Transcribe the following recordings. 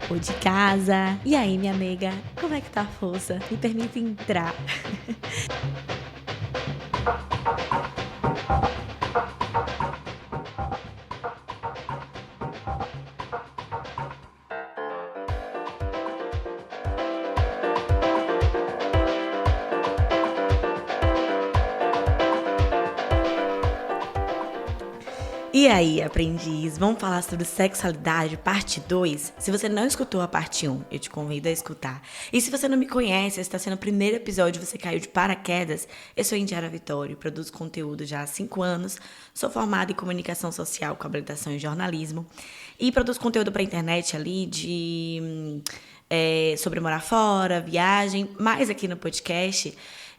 ou de casa. E aí, minha amiga, como é que tá a força? Me permite entrar. E aí, aprendiz, vamos falar sobre sexualidade, parte 2? Se você não escutou a parte 1, eu te convido a escutar. E se você não me conhece, esse está sendo o primeiro episódio, você caiu de paraquedas, eu sou Indiara Vitório, produzo conteúdo já há 5 anos, sou formada em comunicação social com habilitação em jornalismo e produzo conteúdo para a internet ali sobre morar fora, viagem, mas aqui no podcast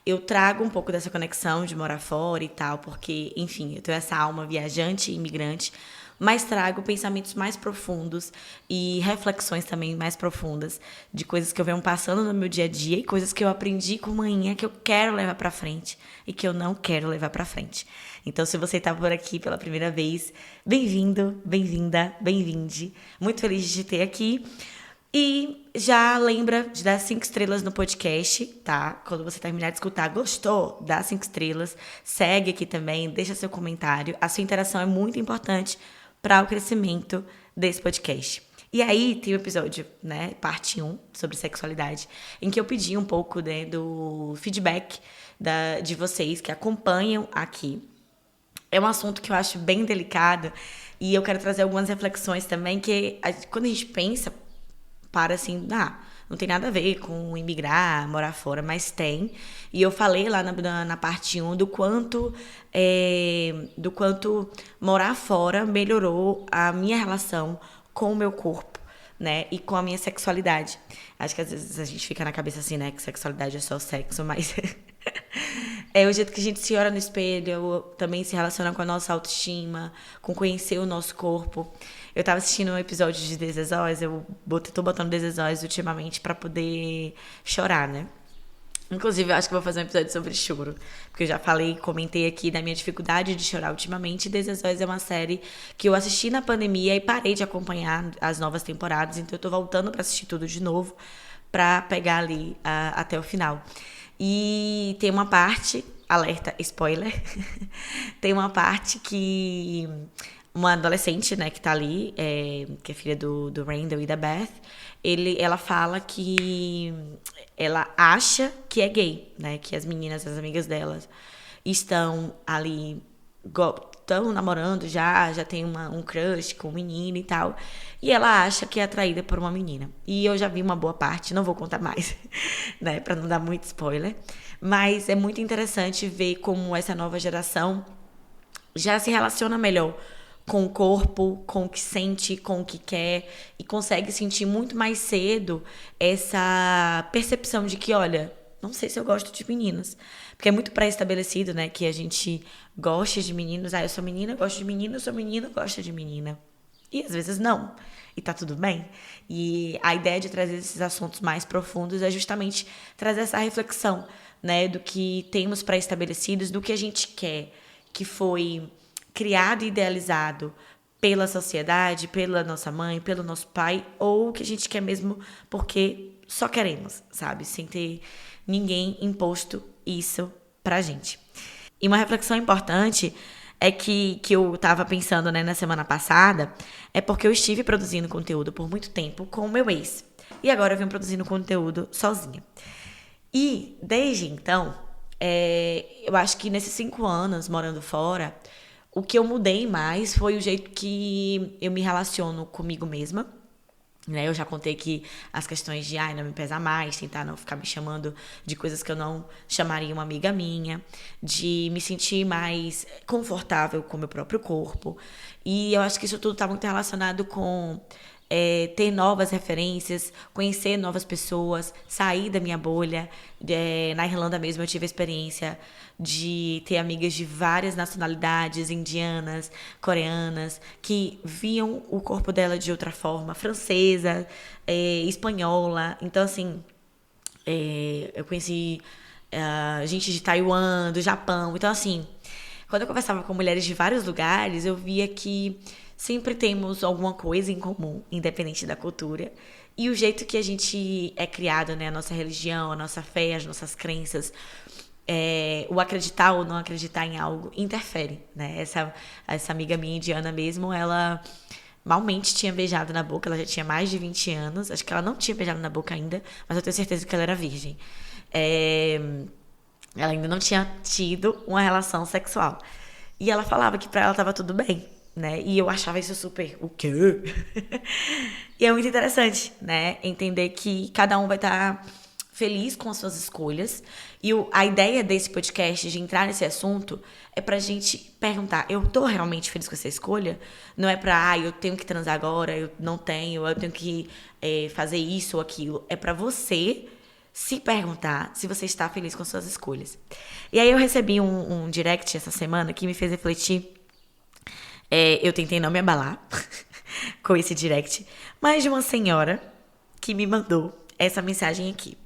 eu trago um pouco dessa conexão de morar fora e tal, porque, enfim, eu tenho essa alma viajante e imigrante, mas trago pensamentos mais profundos e reflexões também mais profundas de coisas que eu venho passando no meu dia a dia e coisas que eu aprendi com manhã que eu quero levar pra frente e que eu não quero levar pra frente. Então, se você tá por aqui pela primeira vez, bem-vindo, bem-vinda, bem-vinde. Muito feliz de te ter aqui. E já lembra de dar 5 estrelas no podcast, tá? Quando você terminar de escutar, gostou? Dá 5 estrelas. Segue aqui também, deixa seu comentário. A sua interação é muito importante para o crescimento desse podcast. E aí tem o episódio, né, parte 1, sobre sexualidade, em que eu pedi um pouco, né, do feedback de vocês que acompanham aqui. É um assunto que eu acho bem delicado e eu quero trazer algumas reflexões também, que quando a gente pensa, para assim, não tem nada a ver com imigrar, morar fora, mas tem. E eu falei lá na parte 1 do quanto morar fora melhorou a minha relação com o meu corpo, né? E com a minha sexualidade. Acho que às vezes a gente fica na cabeça assim, né? Que sexualidade é só sexo, mas é o jeito que a gente se olha no espelho, também se relaciona com a nossa autoestima, com conhecer o nosso corpo. Eu tava assistindo um episódio de This Is Us, tô botando This Is Us ultimamente pra poder chorar, né? Inclusive, eu acho que vou fazer um episódio sobre choro, porque eu já comentei aqui da minha dificuldade de chorar ultimamente. This Is Us é uma série que eu assisti na pandemia e parei de acompanhar as novas temporadas, então eu tô voltando pra assistir tudo de novo, pra pegar ali até o final. E tem uma parte, alerta, spoiler, tem uma parte que uma adolescente, né, que tá ali, que é filha do Randall e da Beth, ela fala que ela acha que é gay, né, que as meninas, as amigas delas, estão ali, estão namorando já tem um crush com um menino e tal, e ela acha que é atraída por uma menina. E eu já vi uma boa parte, não vou contar mais, né, pra não dar muito spoiler, mas é muito interessante ver como essa nova geração já se relaciona melhor com o corpo, com o que sente, com o que quer, e consegue sentir muito mais cedo essa percepção de que, olha, não sei se eu gosto de meninos. Porque é muito pré-estabelecido, né, que a gente gosta de meninos. Eu sou menina, gosto de menino, eu sou menina, gosto de menina. E às vezes não. E tá tudo bem. E a ideia de trazer esses assuntos mais profundos é justamente trazer essa reflexão, né, do que temos pré-estabelecidos, do que a gente quer, que foi criado e idealizado pela sociedade, pela nossa mãe, pelo nosso pai, ou que a gente quer mesmo porque só queremos, sabe? Sem ter ninguém imposto isso pra gente. E uma reflexão importante é que eu tava pensando, né, na semana passada, é porque eu estive produzindo conteúdo por muito tempo com o meu ex. E agora eu venho produzindo conteúdo sozinha. E, desde então, eu acho que nesses 5 anos morando fora, o que eu mudei mais foi o jeito que eu me relaciono comigo mesma, né? Eu já contei que as questões de não me pesar mais, tentar não ficar me chamando de coisas que eu não chamaria uma amiga minha, de me sentir mais confortável com o meu próprio corpo. E eu acho que isso tudo está muito relacionado com ter novas referências, conhecer novas pessoas, sair da minha bolha. Na Irlanda mesmo eu tive a experiência de ter amigas de várias nacionalidades, indianas, coreanas, que viam o corpo dela de outra forma, francesa, espanhola. Então, assim, eu conheci gente de Taiwan, do Japão. Então, assim, quando eu conversava com mulheres de vários lugares, eu via que sempre temos alguma coisa em comum, independente da cultura. E o jeito que a gente é criado, né? A nossa religião, a nossa fé, as nossas crenças, o acreditar ou não acreditar em algo interfere, né? Essa amiga minha indiana mesmo, ela malmente tinha beijado na boca, ela já tinha mais de 20 anos, acho que ela não tinha beijado na boca ainda, mas eu tenho certeza que ela era virgem. Ela ainda não tinha tido uma relação sexual. E ela falava que pra ela tava tudo bem, né? E eu achava isso super, o quê? E é muito interessante, né? Entender que cada um vai estar feliz com as suas escolhas. E a ideia desse podcast, de entrar nesse assunto, é pra gente perguntar, eu tô realmente feliz com essa escolha? Não é pra, eu tenho que transar agora, eu não tenho, eu tenho que fazer isso ou aquilo. É pra você se perguntar se você está feliz com suas escolhas. E aí eu recebi um direct essa semana que me fez refletir. Eu tentei não me abalar com esse direct, mas de uma senhora que me mandou essa mensagem aqui.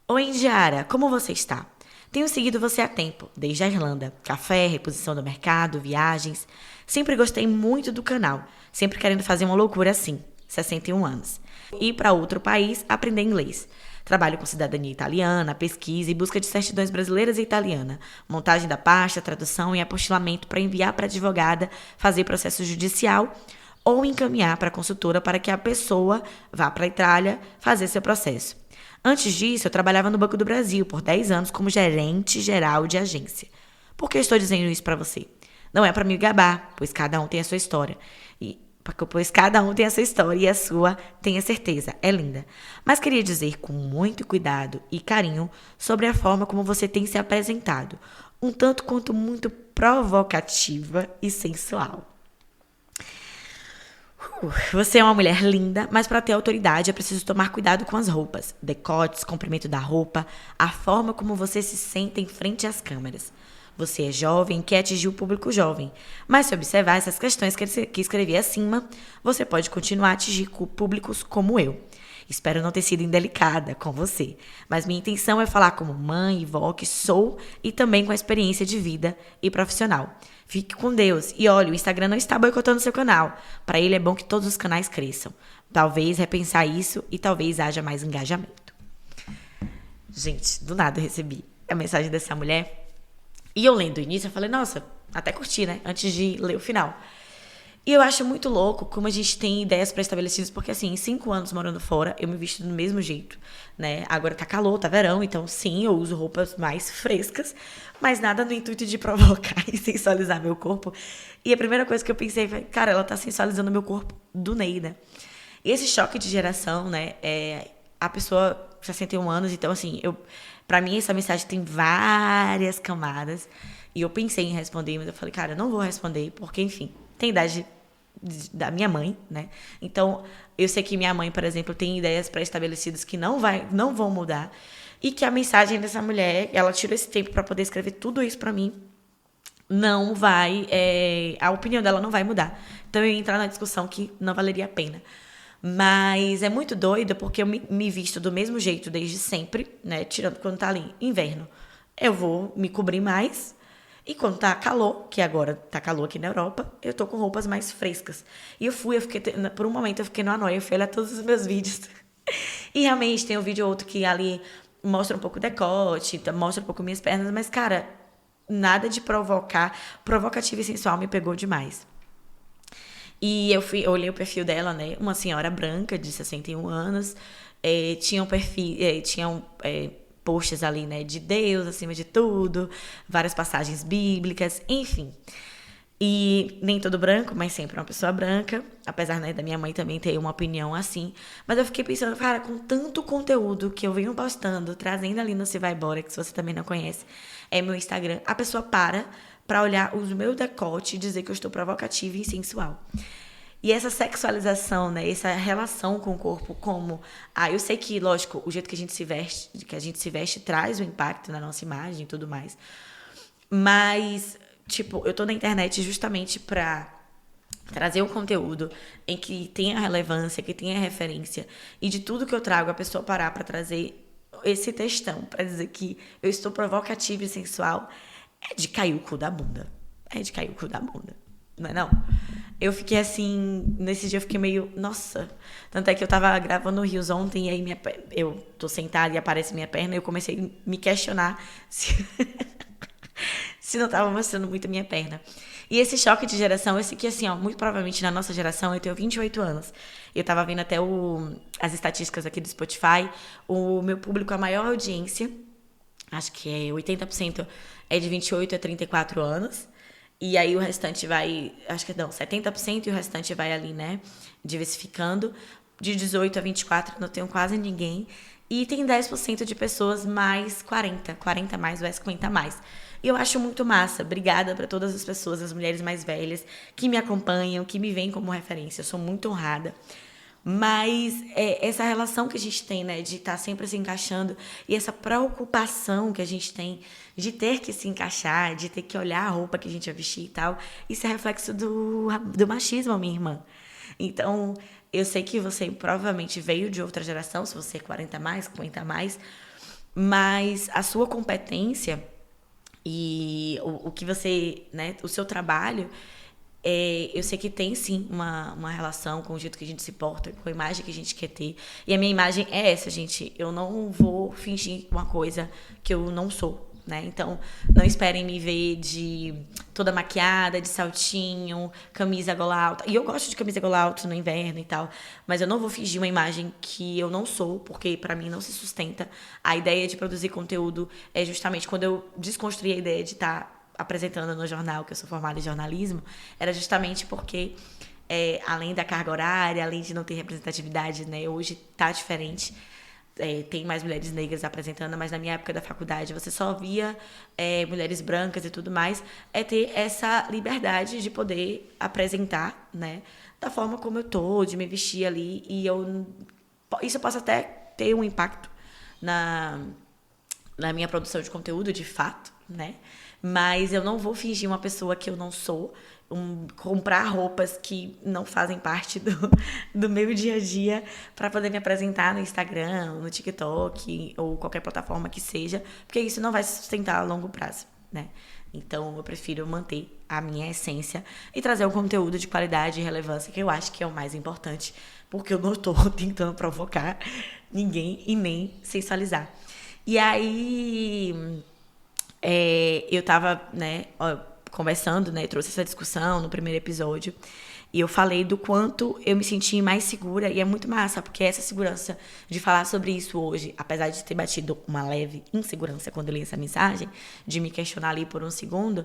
Oi, Indiara, como você está? Tenho seguido você há tempo, desde a Irlanda. Café, reposição do mercado, viagens. Sempre gostei muito do canal, sempre querendo fazer uma loucura assim, 61 anos. Ir para outro país, aprender inglês. Trabalho com cidadania italiana, pesquisa e busca de certidões brasileiras e italiana, montagem da pasta, tradução e apostilamento para enviar para a advogada fazer processo judicial ou encaminhar para a consultora para que a pessoa vá para a Itália fazer seu processo. Antes disso, eu trabalhava no Banco do Brasil por 10 anos como gerente geral de agência. Por que eu estou dizendo isso para você? Não é para me gabar, pois cada um tem a sua história. Pois cada um tem a sua história e a sua, tenha certeza, é linda. Mas queria dizer com muito cuidado e carinho sobre a forma como você tem se apresentado, um tanto quanto muito provocativa e sensual. Você é uma mulher linda, mas para ter autoridade é preciso tomar cuidado com as roupas, decotes, comprimento da roupa, a forma como você se sente em frente às câmeras. Você é jovem e quer atingir o público jovem, mas se observar essas questões que escrevi acima, você pode continuar a atingir públicos como eu. Espero não ter sido indelicada com você, mas minha intenção é falar como mãe e vó que sou e também com a experiência de vida e profissional. Fique com Deus e olha, o Instagram não está boicotando seu canal. Para ele é bom que todos os canais cresçam. Talvez repensar isso e talvez haja mais engajamento. Gente, do nada eu recebi a mensagem dessa mulher. E eu lendo o início, eu falei, nossa, até curti, né? Antes de ler o final. E eu acho muito louco como a gente tem ideias pré-estabelecidas, porque assim, em 5 anos morando fora, eu me visto do mesmo jeito, né? Agora tá calor, tá verão, então sim, eu uso roupas mais frescas, mas nada no intuito de provocar e sensualizar meu corpo. E a primeira coisa que eu pensei foi, cara, ela tá sensualizando meu corpo do Neida. E esse choque de geração, né? A pessoa 61 anos, então assim, pra mim essa mensagem tem várias camadas. E eu pensei em responder, mas eu falei, cara, eu não vou responder, porque, enfim, tem idade da minha mãe, né? Então, eu sei que minha mãe, por exemplo, tem ideias pré-estabelecidas que não vão mudar. E que a mensagem dessa mulher, ela tirou esse tempo pra poder escrever tudo isso pra mim, não vai... a opinião dela não vai mudar. Então, eu ia entrar na discussão que não valeria a pena. Mas é muito doido porque eu me visto do mesmo jeito desde sempre, né? Tirando quando tá ali inverno. Eu vou me cobrir mais. E quando tá calor, que agora tá calor aqui na Europa, eu tô com roupas mais frescas. E por um momento eu fiquei numa noia, eu fui olhar todos os meus vídeos. E realmente tem um vídeo ou outro que ali mostra um pouco o decote, mostra um pouco minhas pernas, mas, cara, nada de provocar. Provocativa e sensual me pegou demais. E eu olhei o perfil dela, né? Uma senhora branca de 61 anos. Tinha um perfil... posts ali, né? De Deus acima de tudo. Várias passagens bíblicas. Enfim. E nem todo branco, mas sempre uma pessoa branca. Apesar, né, da minha mãe também ter uma opinião assim. Mas eu fiquei pensando, cara, com tanto conteúdo que eu venho postando, trazendo ali no Se Vai Embora, que se você também não conhece, é meu Instagram. A pessoa pra olhar os meus decotes e dizer que eu estou provocativa e sensual. E essa sexualização, né, essa relação com o corpo como... eu sei que, lógico, o jeito que a gente se veste traz um impacto na nossa imagem e tudo mais. Mas, tipo, eu tô na internet justamente pra trazer um conteúdo em que tenha relevância, que tenha referência. E de tudo que eu trago, a pessoa parar pra trazer esse textão, pra dizer que eu estou provocativa e sensual... É de cair o cu da bunda. É de cair o cu da bunda. Não é não? Eu fiquei assim, nesse dia eu fiquei meio, nossa. Tanto é que eu tava gravando o Rios ontem e aí eu tô sentada e aparece minha perna e eu comecei a me questionar se, se não tava mostrando muito a minha perna. E esse choque de geração, esse que assim, ó, muito provavelmente na nossa geração, eu tenho 28 anos. Eu tava vendo até as estatísticas aqui do Spotify, o meu público, a maior audiência, acho que é 80% é de 28 a 34 anos. E aí o restante vai, acho que não, 70% e o restante vai ali, né, diversificando. De 18 a 24 não tenho quase ninguém. E tem 10% de pessoas mais 40 mais ou 50 mais. E eu acho muito massa. Obrigada para todas as pessoas, as mulheres mais velhas, que me acompanham, que me veem como referência. Eu sou muito honrada. Mas essa relação que a gente tem, né, de estar sempre se encaixando e essa preocupação que a gente tem de ter que se encaixar, de ter que olhar a roupa que a gente vai vestir e tal, isso é reflexo do machismo, minha irmã. Então, eu sei que você provavelmente veio de outra geração, se você é 40 mais, 50 mais, mas a sua competência e o que você, né, o seu trabalho, eu sei que tem sim uma relação com o jeito que a gente se porta, com a imagem que a gente quer ter. E a minha imagem é essa, gente. Eu não vou fingir uma coisa que eu não sou, né? Então, não esperem me ver de toda maquiada, de saltinho, camisa gola alta. E eu gosto de camisa gola alta no inverno e tal, mas eu não vou fingir uma imagem que eu não sou, porque pra mim não se sustenta. A ideia de produzir conteúdo é justamente quando eu desconstruí a ideia de estar apresentando no jornal, que eu sou formada em jornalismo, era justamente porque, além da carga horária, além de não ter representatividade, né, hoje tá diferente, tem mais mulheres negras apresentando, mas na minha época da faculdade você só via mulheres brancas e tudo mais, ter essa liberdade de poder apresentar, né, da forma como eu tô, de me vestir ali, e isso possa até ter um impacto na minha produção de conteúdo, de fato, né? Mas eu não vou fingir uma pessoa que eu não sou, comprar roupas que não fazem parte do meu dia a dia para poder me apresentar no Instagram, no TikTok ou qualquer plataforma que seja, porque isso não vai se sustentar a longo prazo, né? Então eu prefiro manter a minha essência e trazer um conteúdo de qualidade e relevância, que eu acho que é o mais importante, porque eu não estou tentando provocar ninguém e nem sensualizar. E aí eu tava, né, conversando, né, trouxe essa discussão no primeiro episódio, e eu falei do quanto eu me senti mais segura, e é muito massa, porque essa segurança de falar sobre isso hoje, apesar de ter batido uma leve insegurança quando eu li essa mensagem, de me questionar ali por um segundo,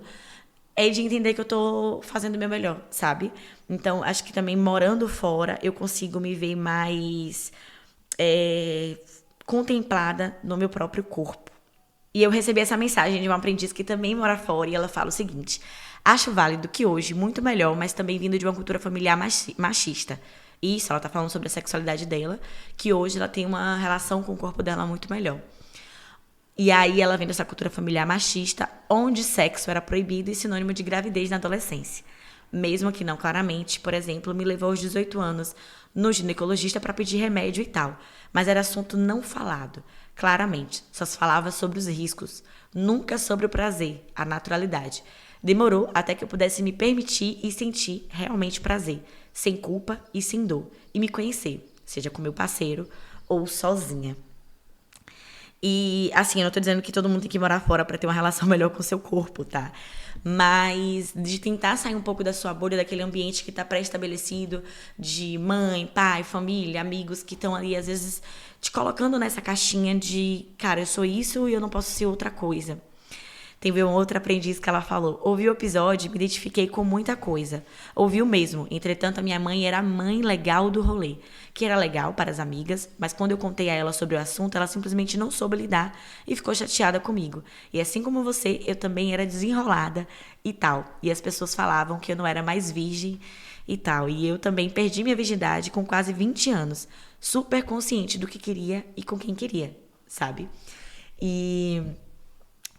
é de entender que eu tô fazendo o meu melhor, sabe? Então, acho que também morando fora, eu consigo me ver mais contemplada no meu próprio corpo. E eu recebi essa mensagem de uma aprendiz que também mora fora e ela fala o seguinte: acho válido que hoje, muito melhor, mas também vindo de uma cultura familiar machista. Isso, ela tá falando sobre a sexualidade dela, que hoje ela tem uma relação com o corpo dela muito melhor. E aí ela vem dessa cultura familiar machista, onde sexo era proibido e sinônimo de gravidez na adolescência. Mesmo que não claramente, por exemplo, me levou aos 18 anos no ginecologista para pedir remédio e tal. Mas era assunto não falado, claramente. Só se falava sobre os riscos, nunca sobre o prazer, a naturalidade. Demorou até que eu pudesse me permitir e sentir realmente prazer, sem culpa e sem dor, e me conhecer, seja com meu parceiro ou sozinha. E, assim, eu não tô dizendo que todo mundo tem que morar fora pra ter uma relação melhor com o seu corpo, tá? Mas de tentar sair um pouco da sua bolha, daquele ambiente que tá pré-estabelecido, de mãe, pai, família, amigos que estão ali, às vezes, te colocando nessa caixinha de, cara, eu sou isso e eu não posso ser outra coisa. Teve um outro aprendiz que ela falou: ouvi o episódio e me identifiquei com muita coisa. Ouviu mesmo, entretanto a minha mãe era a mãe legal do rolê, que era legal para as amigas, mas quando eu contei a ela sobre o assunto, ela simplesmente não soube lidar e ficou chateada comigo. E assim como você, eu também era desenrolada e tal. E as pessoas falavam que eu não era mais virgem e tal. E eu também perdi minha virgindade com quase 20 anos, super consciente do que queria e com quem queria, sabe? E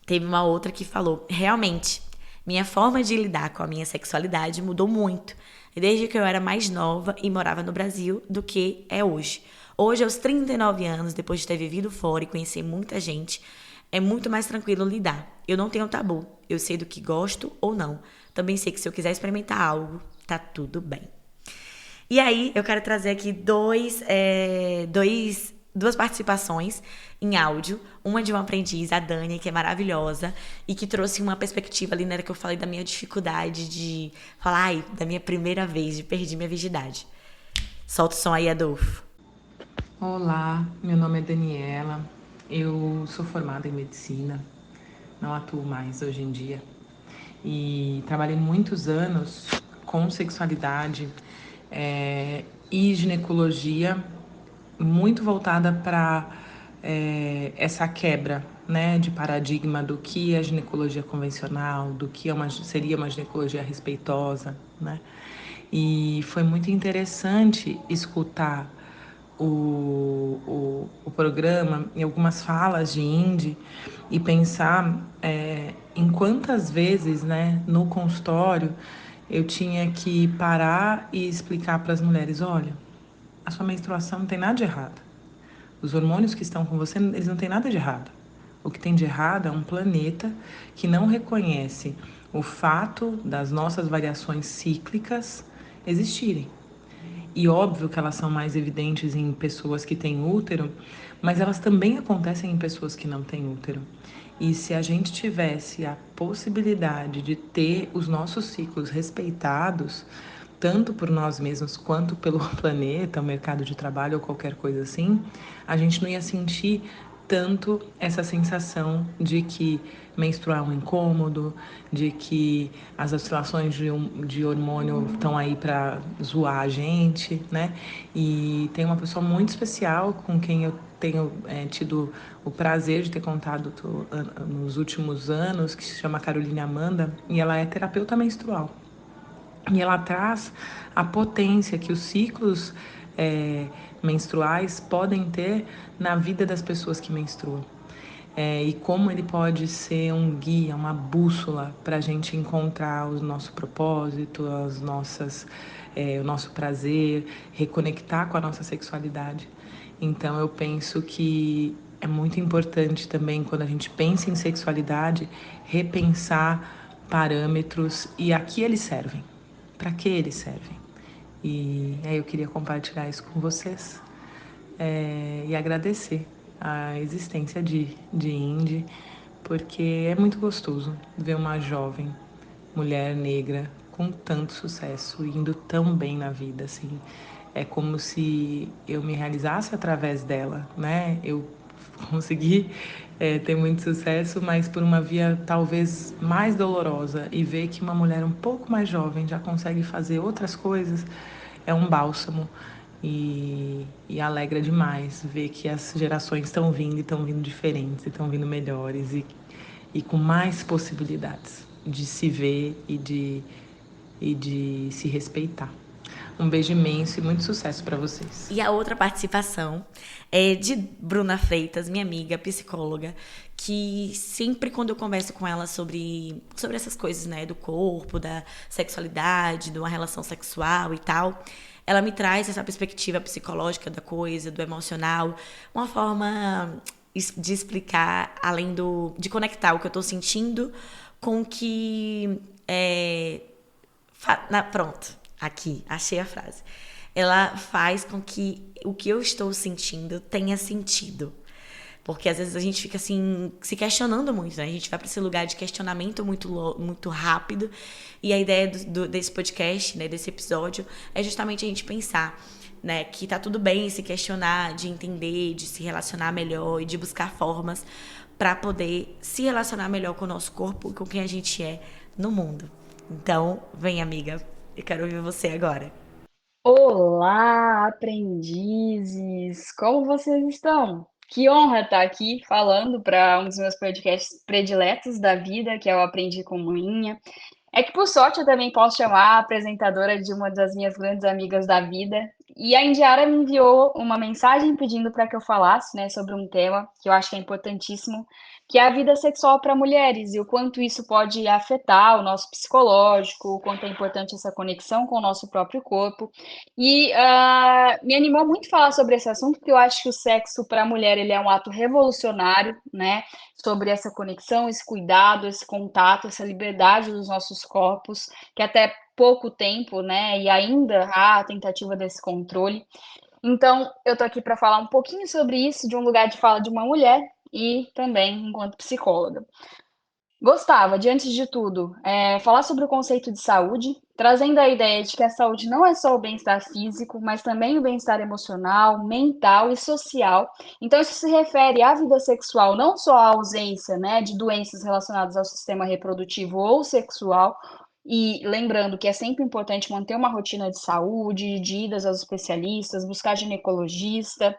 teve uma outra que falou: realmente, minha forma de lidar com a minha sexualidade mudou muito, desde que eu era mais nova e morava no Brasil, do que é hoje. Hoje, aos 39 anos, depois de ter vivido fora e conhecer muita gente, é muito mais tranquilo lidar. Eu não tenho tabu, eu sei do que gosto ou não. Também sei que se eu quiser experimentar algo, tá tudo bem. E aí, eu quero trazer aqui duas participações em áudio. Uma de uma aprendiz, a Dani, que é maravilhosa, e que trouxe uma perspectiva ali na hora que eu falei da minha dificuldade de falar, ai, da minha primeira vez, de perder minha virgindade. Solta o som aí, Adolfo. Olá, meu nome é Daniela, eu sou formada em medicina, não atuo mais hoje em dia e trabalhei muitos anos com sexualidade e ginecologia, muito voltada para essa quebra, né, de paradigma do que é ginecologia convencional, do que seria uma ginecologia respeitosa, né? E foi muito interessante escutar o programa e algumas falas de Indy e pensar em quantas vezes, né, no consultório eu tinha que parar e explicar para as mulheres, olha, a sua menstruação não tem nada de errado. Os hormônios que estão com você, eles não têm nada de errado. O que tem de errado é um planeta que não reconhece o fato das nossas variações cíclicas existirem. E óbvio que elas são mais evidentes em pessoas que têm útero, mas elas também acontecem em pessoas que não têm útero. E se a gente tivesse a possibilidade de ter os nossos ciclos respeitados, tanto por nós mesmos quanto pelo planeta, o mercado de trabalho ou qualquer coisa assim, a gente não ia sentir tanto essa sensação de que menstruar é um incômodo, de que as oscilações de hormônio estão aí para zoar a gente, né? E tem uma pessoa muito especial com quem eu tenho tido o prazer de ter contato nos últimos anos, que se chama Caroline Amanda, e ela é terapeuta menstrual. E ela traz a potência que os ciclos menstruais podem ter na vida das pessoas que menstruam. E como ele pode ser um guia, uma bússola para a gente encontrar o nosso propósito, o nosso prazer, reconectar com a nossa sexualidade. Então eu penso que é muito importante também, quando a gente pensa em sexualidade, repensar parâmetros e a que eles servem, para que eles servem. E aí eu queria compartilhar isso com vocês e agradecer a existência de Indy, porque é muito gostoso ver uma jovem mulher negra com tanto sucesso, indo tão bem na vida, assim. É como se eu me realizasse através dela, né? Eu consegui ter muito sucesso, mas por uma via talvez mais dolorosa, e ver que uma mulher um pouco mais jovem já consegue fazer outras coisas é um bálsamo e alegra demais ver que as gerações estão vindo e estão vindo diferentes, estão vindo melhores e com mais possibilidades de se ver e de se respeitar. Um beijo imenso e muito sucesso para vocês. E a outra participação é de Bruna Freitas, minha amiga, psicóloga, que sempre quando eu converso com ela sobre essas coisas, né, do corpo, da sexualidade, de uma relação sexual e tal, ela me traz essa perspectiva psicológica da coisa, do emocional, uma forma de explicar, além de conectar o que eu tô sentindo com o que pronto, aqui, achei a frase. Ela faz com que o que eu estou sentindo tenha sentido. Porque às vezes a gente fica assim, se questionando muito, né? A gente vai para esse lugar de questionamento muito rápido. E a ideia desse podcast, né, desse episódio, é justamente a gente pensar, né, que tá tudo bem se questionar, de entender, de se relacionar melhor e de buscar formas para poder se relacionar melhor com o nosso corpo e com quem a gente é no mundo. Então, vem, amiga, eu quero ouvir você agora. Olá, aprendizes! Como vocês estão? Que honra estar aqui falando para um dos meus podcasts prediletos da vida, que é o Aprendi com Moinha. É que, por sorte, eu também posso chamar a apresentadora de uma das minhas grandes amigas da vida. E a Indiara me enviou uma mensagem pedindo para que eu falasse, né, sobre um tema que eu acho que é importantíssimo, que é a vida sexual para mulheres e o quanto isso pode afetar o nosso psicológico, o quanto é importante essa conexão com o nosso próprio corpo. E me animou muito falar sobre esse assunto, porque eu acho que o sexo para a mulher ele é um ato revolucionário, né? Sobre essa conexão, esse cuidado, esse contato, essa liberdade dos nossos corpos, que até pouco tempo, né, e ainda há a tentativa desse controle. Então, eu tô aqui para falar um pouquinho sobre isso de um lugar de fala de uma mulher e também enquanto psicóloga. Gostava de, antes de tudo, falar sobre o conceito de saúde, trazendo a ideia de que a saúde não é só o bem-estar físico, mas também o bem-estar emocional, mental e social. Então, isso se refere à vida sexual, não só à ausência, né, de doenças relacionadas ao sistema reprodutivo ou sexual. E lembrando que é sempre importante manter uma rotina de saúde, de idas aos especialistas, buscar ginecologista,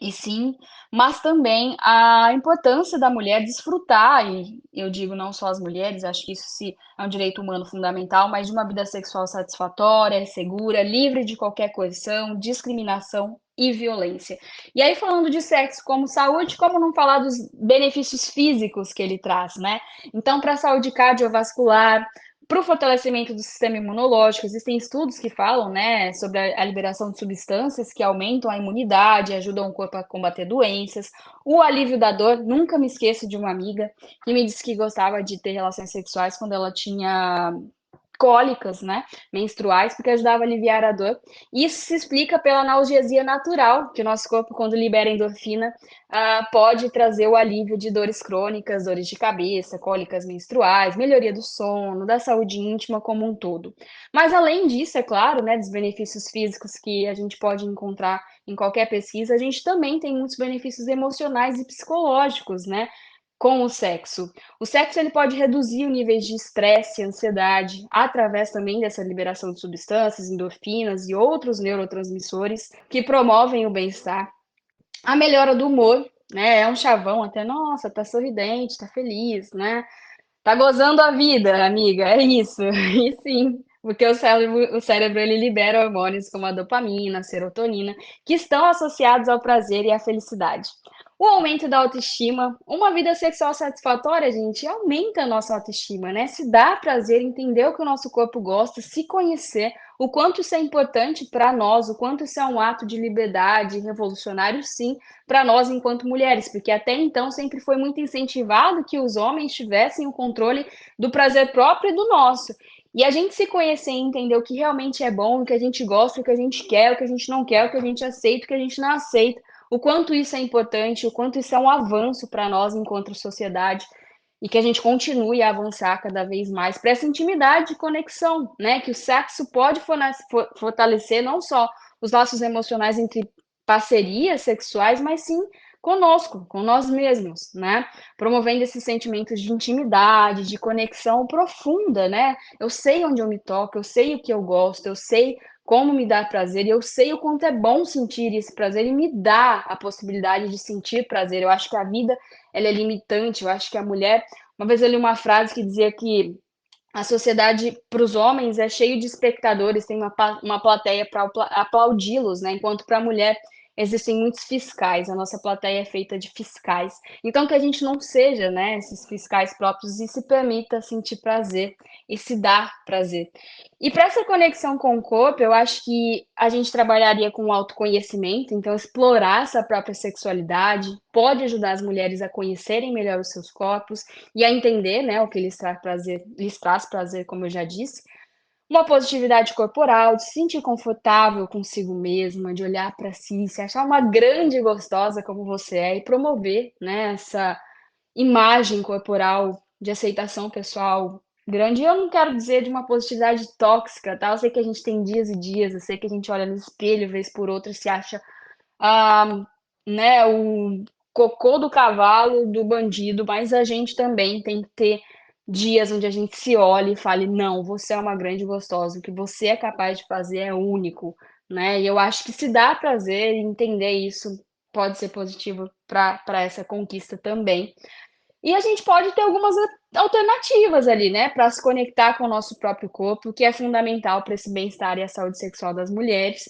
e sim, mas também a importância da mulher desfrutar, e eu digo não só as mulheres, acho que isso é um direito humano fundamental, mas de uma vida sexual satisfatória, segura, livre de qualquer coerção, discriminação e violência. E aí, falando de sexo como saúde, como não falar dos benefícios físicos que ele traz, né? Então, para a saúde cardiovascular, para o fortalecimento do sistema imunológico, existem estudos que falam, né, sobre a liberação de substâncias que aumentam a imunidade, ajudam o corpo a combater doenças. O alívio da dor, nunca me esqueço de uma amiga que me disse que gostava de ter relações sexuais quando ela tinha cólicas, né, menstruais, porque ajudava a aliviar a dor. Isso se explica pela analgesia natural, que o nosso corpo, quando libera endorfina, pode trazer o alívio de dores crônicas, dores de cabeça, cólicas menstruais, melhoria do sono, da saúde íntima como um todo. Mas além disso, é claro, né, dos benefícios físicos que a gente pode encontrar em qualquer pesquisa, a gente também tem muitos benefícios emocionais e psicológicos, né, com o sexo. O sexo ele pode reduzir o níveis de estresse e ansiedade através também dessa liberação de substâncias, endorfinas e outros neurotransmissores que promovem o bem-estar. A melhora do humor, né? É um chavão até, nossa, tá sorridente, tá feliz, né? Tá gozando a vida, amiga, é isso. E sim, porque o cérebro ele libera hormônios como a dopamina, a serotonina, que estão associados ao prazer e à felicidade. O aumento da autoestima, uma vida sexual satisfatória, gente, aumenta a nossa autoestima, né? Se dá prazer, entender o que o nosso corpo gosta, se conhecer, o quanto isso é importante para nós, o quanto isso é um ato de liberdade revolucionário, sim, para nós enquanto mulheres, porque até então sempre foi muito incentivado que os homens tivessem o controle do prazer próprio e do nosso. E a gente se conhecer e entender o que realmente é bom, o que a gente gosta, o que a gente quer, o que a gente não quer, o que a gente aceita, o que a gente não aceita, o quanto isso é importante, o quanto isso é um avanço para nós enquanto sociedade e que a gente continue a avançar cada vez mais para essa intimidade e conexão, né? Que o sexo pode fortalecer não só os laços emocionais entre parcerias sexuais, mas sim conosco, com nós mesmos, né? Promovendo esses sentimentos de intimidade, de conexão profunda, né? Eu sei onde eu me toco, eu sei o que eu gosto, eu sei como me dá prazer, e eu sei o quanto é bom sentir esse prazer e me dá a possibilidade de sentir prazer. Eu acho que a vida ela é limitante, eu acho que a mulher, uma vez eu li uma frase que dizia que a sociedade para os homens é cheio de espectadores, tem uma plateia para aplaudi-los, né? Enquanto para a mulher existem muitos fiscais, a nossa plateia é feita de fiscais. Então que a gente não seja, né, esses fiscais próprios e se permita sentir prazer e se dar prazer. E para essa conexão com o corpo, eu acho que a gente trabalharia com o autoconhecimento, então explorar essa própria sexualidade pode ajudar as mulheres a conhecerem melhor os seus corpos e a entender, né, o que lhes traz prazer, como eu já disse. Uma positividade corporal, de se sentir confortável consigo mesma, de olhar para si, se achar uma grande gostosa como você é e promover, né, essa imagem corporal de aceitação pessoal grande. E eu não quero dizer de uma positividade tóxica, tá? Eu sei que a gente tem dias e dias, eu sei que a gente olha no espelho, vez por outra, e se acha, ah, né, o cocô do cavalo do bandido, mas a gente também tem que ter dias onde a gente se olhe e fale, não, você é uma grande gostosa, o que você é capaz de fazer é único, né? E eu acho que se dá prazer entender isso pode ser positivo para essa conquista também. E a gente pode ter algumas alternativas ali, né, para se conectar com o nosso próprio corpo, que é fundamental para esse bem-estar e a saúde sexual das mulheres.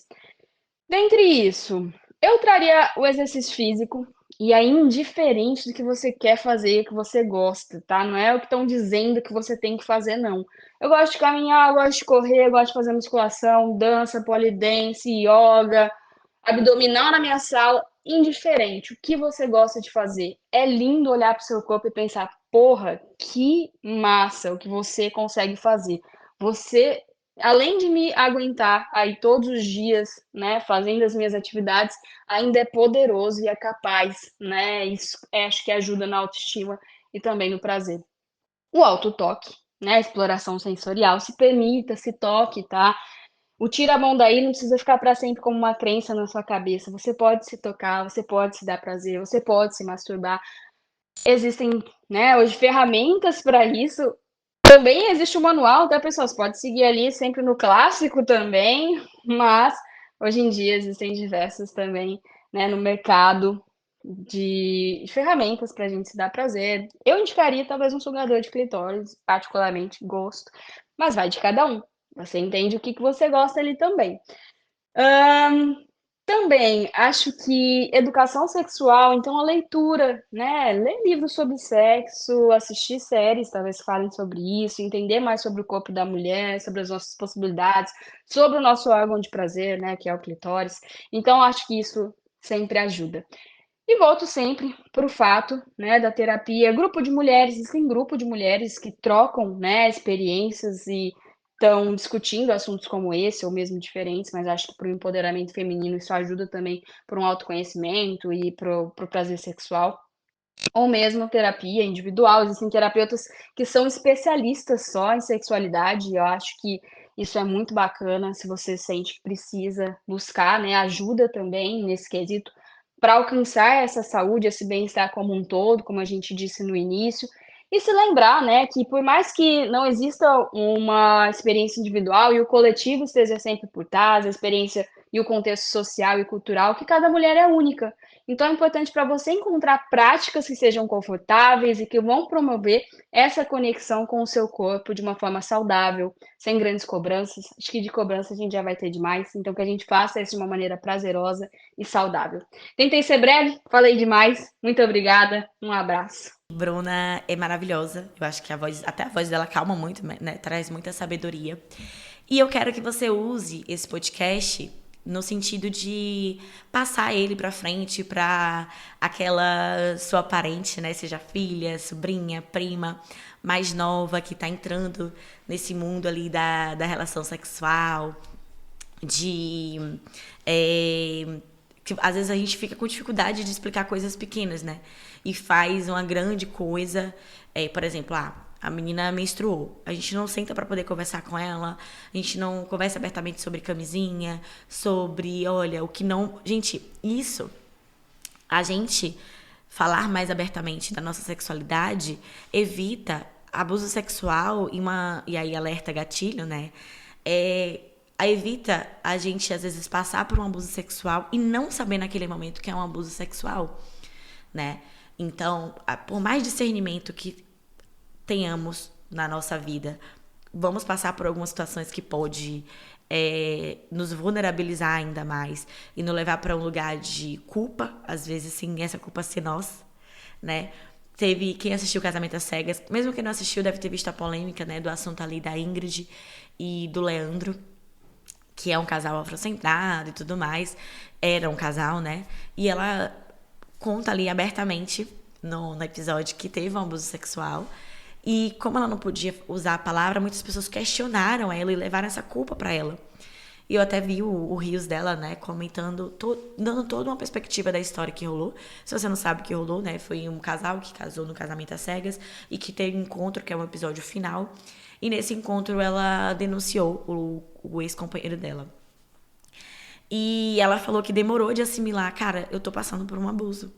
Dentre isso, eu traria o exercício físico, e aí indiferente do que você quer fazer, que você gosta, tá? Não é o que estão dizendo que você tem que fazer, não. Eu gosto de caminhar, eu gosto de correr, eu gosto de fazer musculação, dança, polidense, yoga, abdominal na minha sala, indiferente. O que você gosta de fazer? É lindo olhar para o seu corpo e pensar, porra, que massa o que você consegue fazer. Você além de me aguentar aí todos os dias, né, fazendo as minhas atividades, ainda é poderoso e é capaz, né, isso acho que ajuda na autoestima e também no prazer. O autotoque, né, a exploração sensorial, se permita, se toque, tá. O tira a mão daí não precisa ficar para sempre como uma crença na sua cabeça, você pode se tocar, você pode se dar prazer, você pode se masturbar. Existem, né, hoje ferramentas para isso. Também existe o manual, tá, pessoal? Você pode seguir ali sempre no clássico também, mas hoje em dia existem diversas também, né, no mercado de ferramentas para a gente se dar prazer. Eu indicaria talvez um sugador de clitóris, particularmente gosto, mas vai de cada um. Você entende o que você gosta ali também. Hã, também acho que educação sexual, então a leitura, né, ler livros sobre sexo, assistir séries talvez falem sobre isso, entender mais sobre o corpo da mulher, sobre as nossas possibilidades, sobre o nosso órgão de prazer, né, que é o clitóris. Então acho que isso sempre ajuda. E volto sempre para o fato, né, da terapia. Grupo de mulheres, existem grupo de mulheres que trocam, né, experiências e estão discutindo assuntos como esse, ou mesmo diferentes, mas acho que para o empoderamento feminino isso ajuda também para um autoconhecimento e para o prazer sexual. Ou mesmo terapia individual, existem terapeutas que são especialistas só em sexualidade, e eu acho que isso é muito bacana, se você sente que precisa buscar, né, ajuda também nesse quesito, para alcançar essa saúde, esse bem-estar como um todo, como a gente disse no início, e se lembrar, né, que por mais que não exista uma experiência individual e o coletivo esteja sempre por trás, a experiência e o contexto social e cultural, que cada mulher é única. Então é importante para você encontrar práticas que sejam confortáveis e que vão promover essa conexão com o seu corpo de uma forma saudável, sem grandes cobranças. Acho que de cobrança a gente já vai ter demais, então que a gente faça isso de uma maneira prazerosa e saudável. Tentei ser breve, falei demais. Muito obrigada, um abraço. Bruna é maravilhosa. Eu acho que até a voz dela calma muito, né? Traz muita sabedoria. E eu quero que você use esse podcast no sentido de passar ele pra frente pra aquela sua parente, né? Seja filha, sobrinha, prima, mais nova, que tá entrando nesse mundo ali da relação sexual, de... que às vezes a gente fica com dificuldade de explicar coisas pequenas, né? E faz uma grande coisa, por exemplo, a menina menstruou. A gente não senta pra poder conversar com ela, a gente não conversa abertamente sobre camisinha, sobre, olha, o que não... Gente, isso, a gente falar mais abertamente da nossa sexualidade evita abuso sexual e aí alerta gatilho, né? Evita a gente, às vezes, passar por um abuso sexual e não saber naquele momento que é um abuso sexual, né? Então, por mais discernimento que tenhamos na nossa vida, vamos passar por algumas situações que pode nos vulnerabilizar ainda mais e nos levar para um lugar de culpa, às vezes, sem essa culpa ser nossa, né? Teve quem assistiu Casamento às Cegas, mesmo quem não assistiu deve ter visto a polêmica, né, do assunto ali da Ingrid e do Leandro, que é um casal afrocentrado e tudo mais. Era um casal, né? E ela conta ali abertamente no episódio que teve um abuso sexual. E como ela não podia usar a palavra, muitas pessoas questionaram ela e levaram essa culpa pra ela. E eu até vi o Rios dela, né, comentando, dando toda uma perspectiva da história que rolou. Se você não sabe o que rolou, né, foi um casal que casou no Casamento às Cegas e que teve um encontro, que é um episódio final. E nesse encontro ela denunciou o ex-companheiro dela. E ela falou que demorou de assimilar, cara, eu tô passando por um abuso,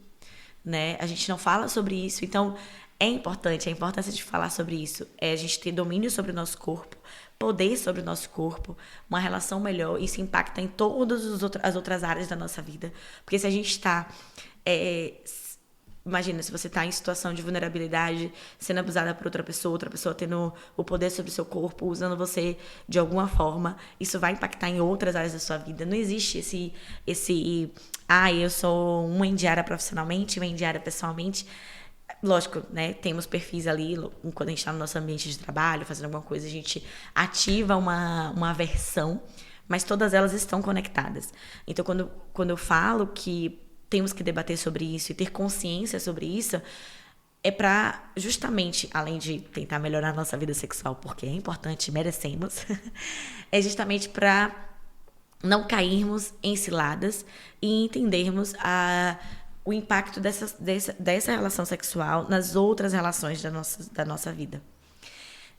né? A gente não fala sobre isso, então é importante, a importância de falar sobre isso é a gente ter domínio sobre o nosso corpo, poder sobre o nosso corpo, uma relação melhor. Isso impacta em todas as outras áreas da nossa vida. Porque se a gente está... imagina, se você está em situação de vulnerabilidade, sendo abusada por outra pessoa tendo o poder sobre o seu corpo, usando você de alguma forma, isso vai impactar em outras áreas da sua vida. Não existe eu sou uma indiara profissionalmente, uma indiara pessoalmente. Lógico, né? Temos perfis ali, quando a gente está no nosso ambiente de trabalho, fazendo alguma coisa, a gente ativa uma versão, mas todas elas estão conectadas. Então, quando eu falo que temos que debater sobre isso e ter consciência sobre isso, é para justamente, além de tentar melhorar a nossa vida sexual, porque é importante, merecemos, é justamente para não cairmos em ciladas e entendermos o impacto dessa relação sexual nas outras relações da nossa vida.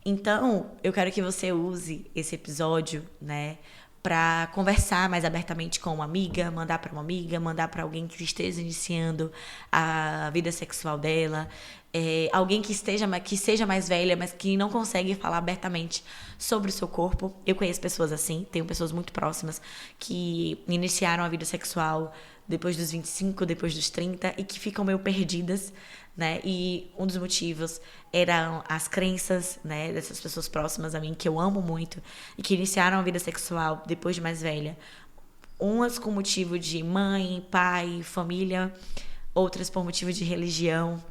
Então, eu quero que você use esse episódio, né, para conversar mais abertamente com uma amiga, mandar para alguém que esteja iniciando a vida sexual dela, alguém que seja mais velha, mas que não consegue falar abertamente sobre o seu corpo. Eu conheço pessoas assim, tenho pessoas muito próximas que iniciaram a vida sexual depois dos 25, depois dos 30 e que ficam meio perdidas, né? E um dos motivos eram as crenças, né, dessas pessoas próximas a mim, que eu amo muito, e que iniciaram a vida sexual depois de mais velha. Umas com motivo de mãe, pai, família, outras por motivo de religião.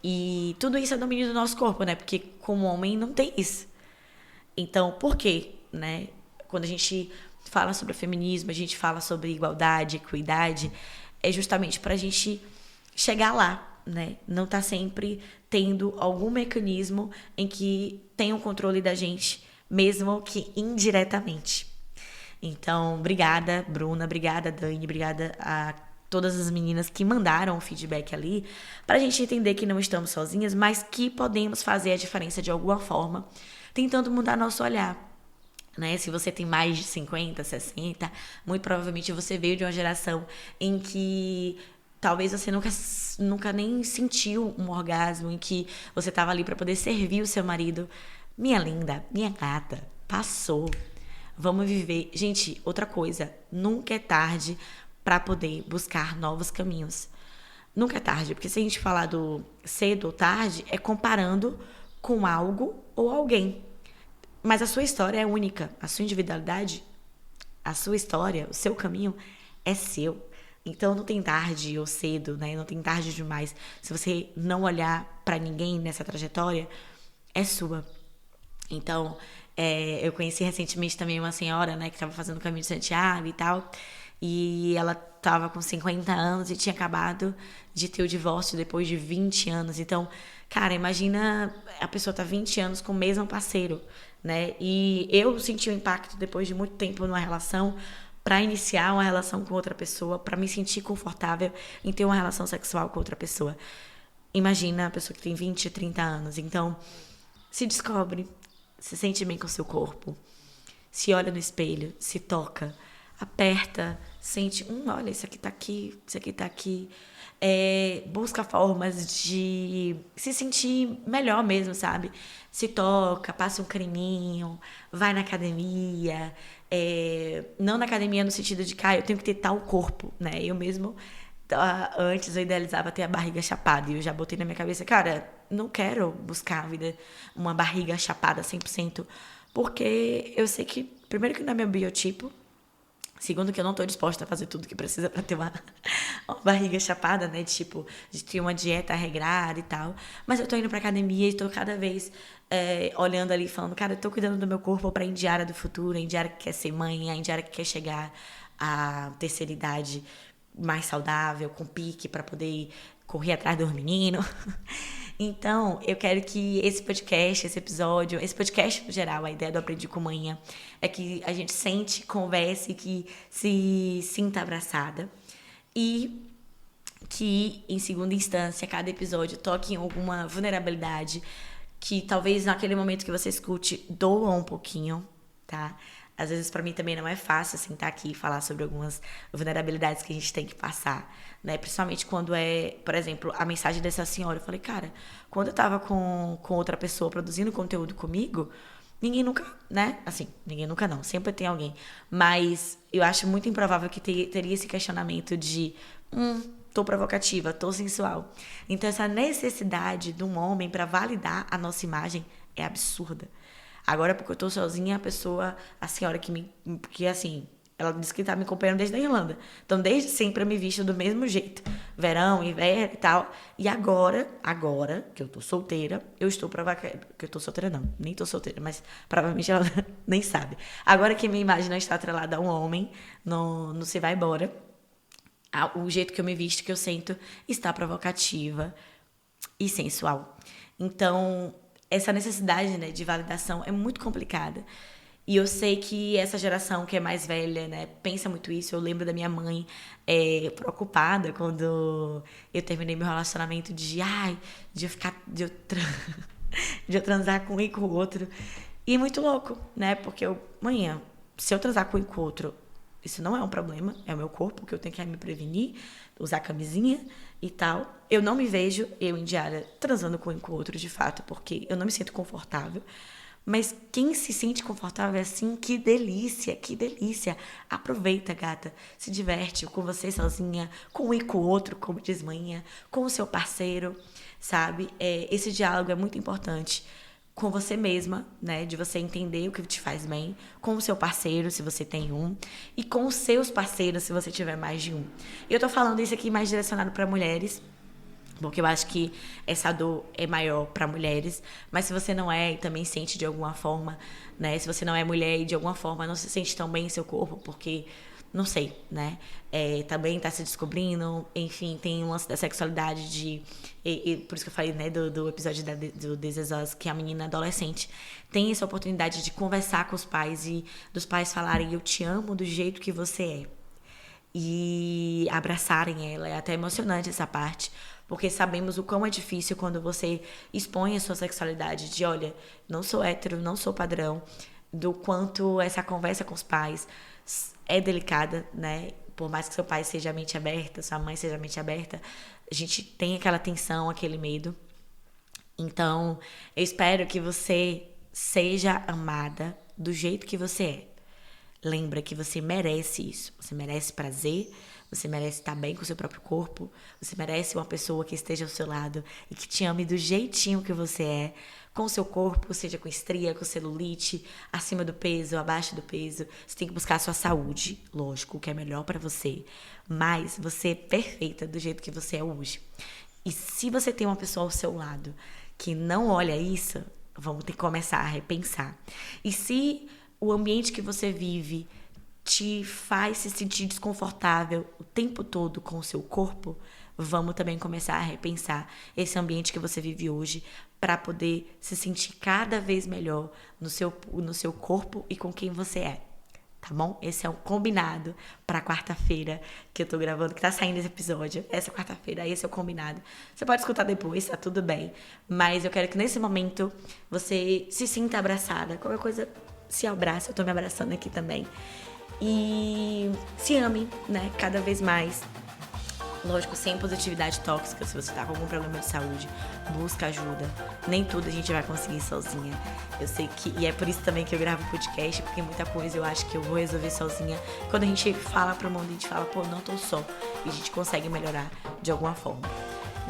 E tudo isso é domínio do nosso corpo, né? Porque como homem não tem isso. Então, por quê, né? Quando a gente fala sobre o feminismo, a gente fala sobre igualdade, equidade, é justamente para a gente chegar lá, né? Não tá sempre tendo algum mecanismo em que tenha o controle da gente, mesmo que indiretamente. Então, obrigada, Bruna, obrigada, Dani, obrigada a todas as meninas que mandaram o feedback ali, pra gente entender que não estamos sozinhas, mas que podemos fazer a diferença de alguma forma, tentando mudar nosso olhar. Né? Se você tem mais de 50, 60, muito provavelmente você veio de uma geração em que talvez você nunca nem sentiu um orgasmo, em que você estava ali para poder servir o seu marido. Minha linda, minha gata, passou. Vamos viver. Gente, outra coisa, nunca é tarde para poder buscar novos caminhos. Nunca é tarde, porque se a gente falar do cedo ou tarde, é comparando com algo ou alguém. Mas a sua história é única, a sua individualidade, a sua história, o seu caminho é seu. Então não tem tarde ou cedo, né? Não tem tarde demais. Se você não olhar para ninguém nessa trajetória, é sua. Então, eu conheci recentemente também uma senhora, né, que estava fazendo o caminho de Santiago e tal, e ela estava com 50 anos e tinha acabado de ter o divórcio depois de 20 anos. Então, cara, imagina a pessoa tá 20 anos com o mesmo parceiro, né? E eu senti o impacto depois de muito tempo numa relação para iniciar uma relação com outra pessoa, para me sentir confortável em ter uma relação sexual com outra pessoa. Imagina a pessoa que tem 20, 30 anos. Então, se descobre, se sente bem com o seu corpo, se olha no espelho, se toca, aperta, sente, olha, isso aqui tá aqui, isso aqui tá aqui. Busca formas de se sentir melhor mesmo, sabe? Se toca, passa um creminho, vai na academia. Não na academia no sentido de que eu tenho que ter tal corpo, né? Eu mesmo, antes eu idealizava ter a barriga chapada e eu já botei na minha cabeça, cara, não quero buscar uma barriga chapada 100%, porque eu sei que, primeiro que não é meu biotipo, segundo que eu não tô disposta a fazer tudo que precisa pra ter uma barriga chapada, né? De ter uma dieta regrada e tal. Mas eu tô indo pra academia e tô cada vez olhando ali, falando, cara, eu tô cuidando do meu corpo pra indiara do futuro, a indiara que quer ser mãe, a indiara que quer chegar à terceira idade mais saudável, com pique pra poder correr atrás dos meninos. Então, eu quero que esse podcast no geral, a ideia do Aprendi com Manhã, é que a gente sente, converse, que se sinta abraçada e que, em segunda instância, cada episódio toque em alguma vulnerabilidade que talvez naquele momento que você escute doa um pouquinho, tá? Às vezes, pra mim, também não é fácil sentar aqui e falar sobre algumas vulnerabilidades que a gente tem que passar, né? Principalmente quando por exemplo, a mensagem dessa senhora. Eu falei, cara, quando eu tava com outra pessoa produzindo conteúdo comigo, ninguém nunca, né? Assim, ninguém nunca não, sempre tem alguém. Mas eu acho muito improvável que teria esse questionamento de, tô provocativa, tô sensual. Então, essa necessidade de um homem pra validar a nossa imagem é absurda. Agora, porque eu tô sozinha, a senhora que assim, ela disse que tá me acompanhando desde a Irlanda. Então, desde sempre eu me visto do mesmo jeito. Verão, inverno e tal. E agora que eu tô solteira, eu estou que eu tô solteira não, nem tô solteira, mas provavelmente ela nem sabe. Agora que minha imagem não está atrelada a um homem, no Você Vai Embora, o jeito que eu me visto, que eu sinto, está provocativa. e sensual. Então, essa necessidade, né, de validação é muito complicada. E eu sei que essa geração que é mais velha, né, pensa muito isso. Eu lembro da minha mãe preocupada quando eu terminei meu relacionamento de eu transar com um e com o outro. E é muito louco, né? Porque se eu transar com um e com o outro, isso não é um problema, é o meu corpo, que eu tenho que me prevenir, usar camisinha e tal. Eu não me vejo, eu, Indiara, transando com um e com o outro, de fato, porque eu não me sinto confortável. Mas quem se sente confortável assim, que delícia, que delícia. Aproveita, gata, se diverte com você sozinha, com um e com o outro, como diz manhã, com o seu parceiro, sabe? Esse diálogo é muito importante com você mesma, né? De você entender o que te faz bem, com o seu parceiro, se você tem um, e com os seus parceiros, se você tiver mais de um. E eu tô falando isso aqui mais direcionado para mulheres, porque eu acho que essa dor é maior para mulheres, mas se você não é e também sente de alguma forma, né? Se você não é mulher e de alguma forma não se sente tão bem em seu corpo, porque, não sei, né? Também tá se descobrindo, enfim, tem um lance da sexualidade por isso que eu falei, né, do episódio do This Is Us, que a menina adolescente tem essa oportunidade de conversar com os pais e dos pais falarem: eu te amo do jeito que você é. E abraçarem ela. É até emocionante essa parte, porque sabemos o quão é difícil quando você expõe a sua sexualidade, de olha, não sou hétero, não sou padrão, do quanto essa conversa com os pais é delicada, né? Por mais que seu pai seja mente aberta, sua mãe seja mente aberta, a gente tem aquela tensão, aquele medo. Então, eu espero que você seja amada do jeito que você é. Lembra que você merece isso. Você merece prazer, você merece estar bem com o seu próprio corpo, você merece uma pessoa que esteja ao seu lado e que te ame do jeitinho que você é, com o seu corpo, seja com estria, com celulite, acima do peso, abaixo do peso. Você tem que buscar a sua saúde, lógico, o que é melhor pra você, mas você é perfeita do jeito que você é hoje. E se você tem uma pessoa ao seu lado que não olha isso, vamos ter que começar a repensar. E se o ambiente que você vive te faz se sentir desconfortável o tempo todo com o seu corpo, vamos também começar a repensar esse ambiente que você vive hoje para poder se sentir cada vez melhor no seu corpo e com quem você é. Tá bom? Esse é um combinado para quarta-feira que eu tô gravando, que tá saindo esse episódio. Essa quarta-feira, esse é o combinado. Você pode escutar depois, tá tudo bem. Mas eu quero que nesse momento você se sinta abraçada. Qualquer coisa, se abraça. Eu tô me abraçando aqui também. E se ame, né? Cada vez mais. Lógico, sem positividade tóxica. Se você tá com algum problema de saúde, busca ajuda. Nem tudo a gente vai conseguir sozinha. Eu sei que... E é por isso também que eu gravo podcast, porque muita coisa eu acho que eu vou resolver sozinha. Quando a gente fala pro mundo, a gente fala, pô, não tô só. E a gente consegue melhorar de alguma forma.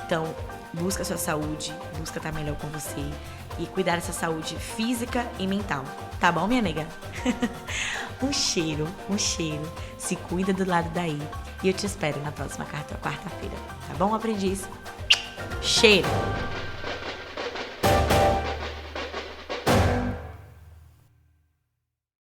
Então, busca a sua saúde, busca estar melhor com você e cuidar dessa saúde física e mental. Tá bom, minha nega? Um cheiro. Se cuida do lado daí. E eu te espero na próxima quarta-feira. Tá bom, aprendiz? Cheiro!